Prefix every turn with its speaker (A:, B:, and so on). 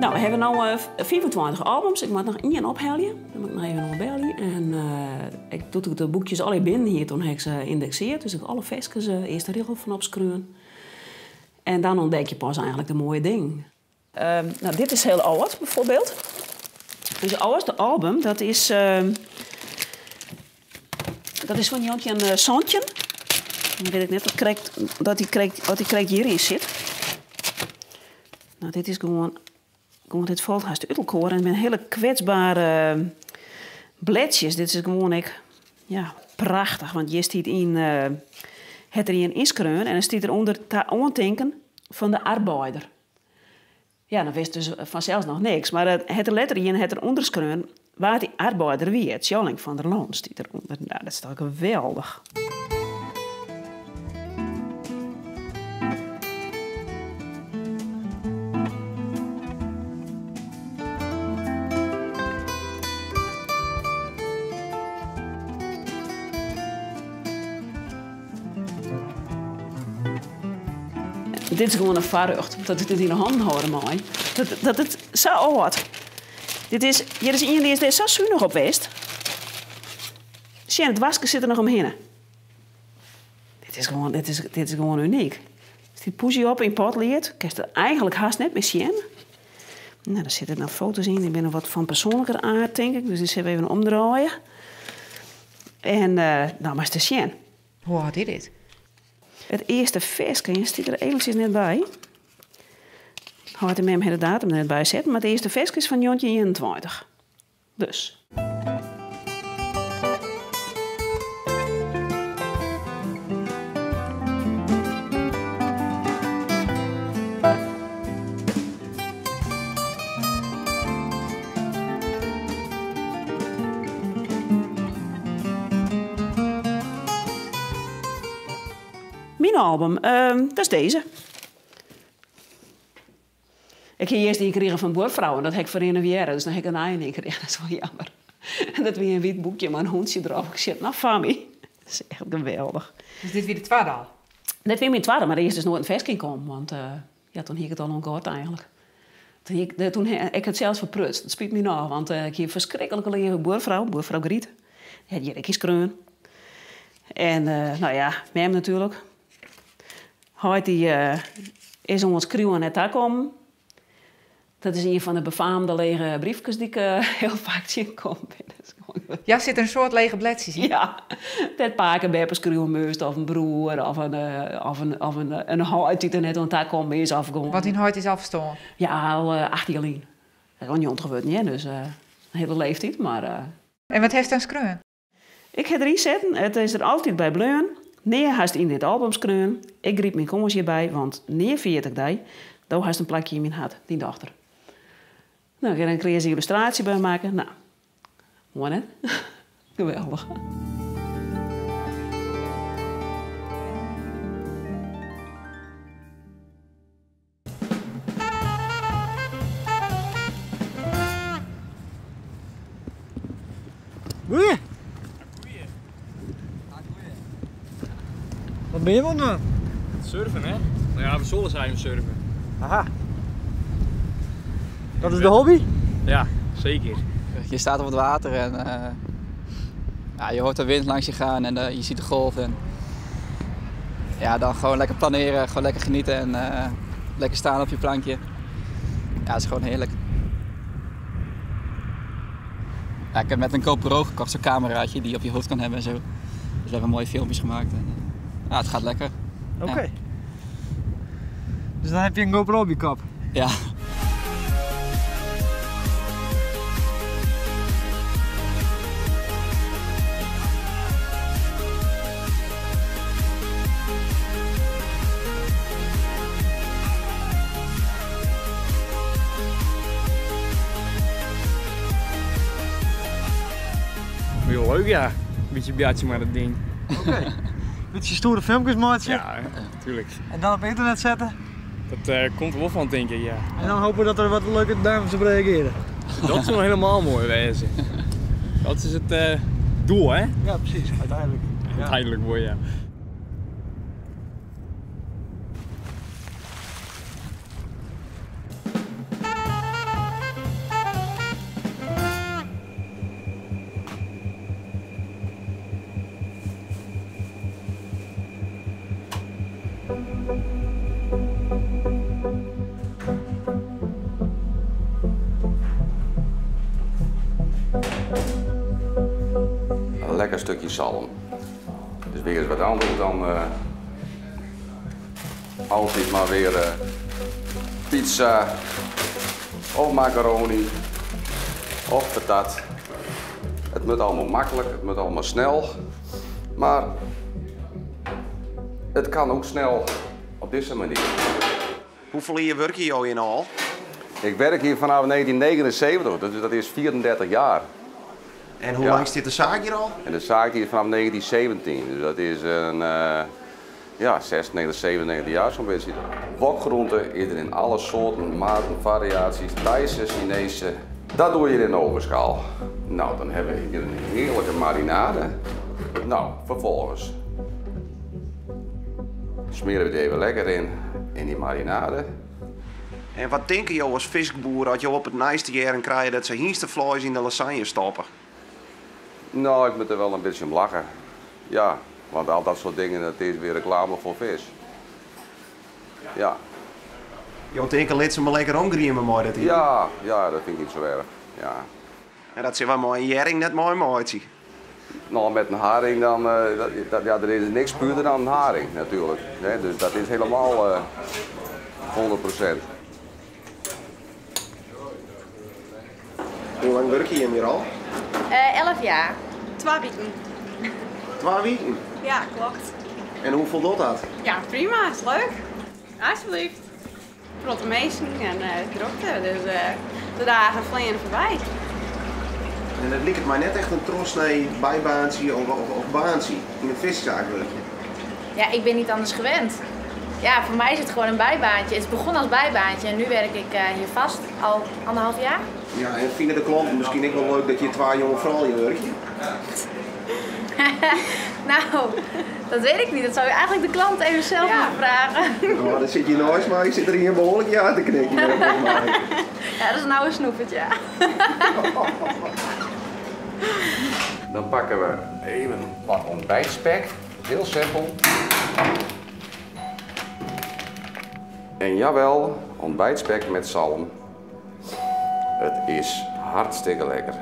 A: Nou, we hebben nu 25 albums. Ik moet nog één opheljen. Dan moet ik nog even nog bellen. En ik doe de boekjes alle binnen hier. Toen heb ik ze indexeerd. Dus ik alle vestjes eerst de regel van opschreeuwen. En dan ontdek je pas eigenlijk de mooie dingen. Nou, dit is heel oud, bijvoorbeeld. Dus het oudste album, dat is van Jantje Santje. Dan weet ik net dat die kreeg hierin zit. Nou, dit is gewoon dit valt haast uitkoor en met hele kwetsbare bledjes. Dit is gewoon prachtig, want je ziet in het er in iskreun en dan staat er onder te aandenken van de arbeider. Ja, dan wist dus vanzelfs nog niks, maar het letter in het er onderskreun waar die arbeider wie het Jalling van der Loon staat eronder. Nou, dat is toch geweldig. Dit is gewoon een varucht, dat ik het in de handen houden mooi. Dat het zo oud. Hier is iemand die is zo zuinig op geweest. Zie, het wasken zit er nog omheen. Dit is gewoon uniek. Als die poesie op in pot leert, kan je er eigenlijk haast net mee zien. Nou, daar zitten dan foto's in. Die zijn wat van persoonlijker aard, denk ik. Dus die zullen we even omdraaien. En nou, maar is te zien.
B: Hoe had je dit?
A: Het eerste versje stiet er eventjes net bij. Ik had er met hem de datum net bij zetten, maar het eerste versje is van Jontje 21. Dus. Mijn album, dat is deze. Ik heb eerst die gekregen van Boervrouw en dat heb ik voor een weer, dus dan heb ik een eigen gekregen. Dat is wel jammer. En dat weer een wit boekje met een hondje erop. Ik zeg, nou, Fami. Dat is echt geweldig.
B: Dus dit weer de tweede al?
A: Dit weer mijn tweede, maar er is dus nooit een versje komen, want toen heb ik het al ongehoord eigenlijk. Toen heb ik het zelfs verprutst. Dat spiet me nog, want ik heb verschrikkelijk leren Boervrouw Griet. Die had hier een kreun. En nou ja, met hem natuurlijk. Hij is ons schreeuwen net daar komen. Dat is een van de befaamde lege briefjes die ik heel vaak zien kom.
B: Ja, zit een soort lege bledjes in?
A: Ja, dat pakenbeppers schreeuwen of een broer of een huid die er net aan daar komt is afgegaan.
B: Wat in huid is afgestolen?
A: Ja, al 8 jaar geleden. Dat is al niet ontgebeurd, niet, dus een hele leeftijd, maar...
B: En wat heeft een skreun?
A: Ik ga erin zetten, het is er altijd bij bleun. Nee, hij is in dit album skreun. Ik griep mijn kommas hierbij, want 49 dagen, daar heeft een plakje in mijn hart, die dochter. Nou, ik ga er een creatieve illustratie bij maken. Nou, mooi hè? Geweldig.
C: Goeie. Wat ben je van nou?
D: Surfen, hè? Nou ja, we zullen zijn surfen.
C: Aha. Dat is de hobby?
D: Ja, zeker.
E: Je staat op het water en ja, je hoort de wind langs je gaan en je ziet de golf. En ja, dan gewoon lekker planeren, gewoon lekker genieten en lekker staan op je plankje. Ja, het is gewoon heerlijk. Ja, ik heb met een GoPro gekocht, zo'n cameraatje die je op je hoofd kan hebben en zo. Dus we hebben mooie filmpjes gemaakt. En, ja, het gaat lekker.
C: Oké.
E: Ja.
C: Dus dan heb je een GoPro op je kop?
E: Ja.
D: Heel leuk, ja. Een beetje biatje maar dat ding.
C: Oké. Beetje stoere filmpjes maken.
D: Ja, natuurlijk.
C: En dan op internet zetten.
D: Dat komt er wel van, denk ik, ja.
C: En dan hopen dat er wat leuke dames op reageren.
D: Dat zou helemaal mooi wezen. Dat is het doel, hè?
C: Ja, precies. Uiteindelijk. Ja.
D: Uiteindelijk mooi, ja.
F: Een lekker stukje zalm. Dus weer eens wat anders dan altijd maar weer pizza of macaroni of patat. Het moet allemaal makkelijk, het moet allemaal snel, maar het kan ook snel op deze manier.
G: Hoeveel jaar werk je al in al?
F: Ik werk hier vanaf 1979, dus dat is 34 jaar.
G: En hoe lang zit de zaak hier al?
F: En de zaak hier vanaf 1917, dus dat is een 96, 97 jaar zo'n beetje. Wokgroenten is er in alle soorten, maten, variaties, Thaise, Chinese. Dat doe je in een ovenschaal. Nou, dan hebben we hier een heerlijke marinade. Nou, vervolgens smeren we het even lekker in die marinade.
G: En wat denken jullie als visboer dat je op het naaste jaar krijgt dat ze hierstevlees in de lasagne stoppen?
F: Nou, ik moet er wel een beetje om lachen. Ja, want al dat soort dingen, dat is weer reclame voor vis. Ja.
G: Je denkt dat ze maar lekker omgriemen mooi dat hier.
F: Ja, dat vind ik niet zo erg. Ja.
G: En dat ze wel mooi een jering net mooi mooi.
F: Nou, met een haring dan, er is niks puurder dan een haring natuurlijk. Hè? Dus dat is helemaal 100%.
G: Hoe lang werk je hier al?
H: 11 jaar. 2 weken.
G: 2 weken?
H: Ja, klopt.
G: En hoe voelt dat?
H: Ja, prima. Is leuk. Alsjeblieft. Grote meesten en drukte. Dus de dagen vliegen voorbij.
G: En het lijkt mij net echt een trosnee bijbaantje of baantje in een viszaak werk je.
H: Ja, ik ben niet anders gewend. Ja, voor mij is het gewoon een bijbaantje. Het is begonnen als bijbaantje en nu werk ik hier vast al 1,5 jaar.
G: Ja, en vinden de klanten misschien ook wel leuk dat je 2 jonge vrouwen in werk je?
H: Nou, dat weet ik niet. Dat zou je eigenlijk de klant even zelf moeten vragen.
G: Nou, dan zit je nooit, maar ik zit er hier behoorlijk ja te knikken.
H: Ja, dat is een oude snoepertje.
F: Dan pakken we even wat ontbijtspek. Heel simpel. En jawel, ontbijtspek met zalm. Het is hartstikke lekker.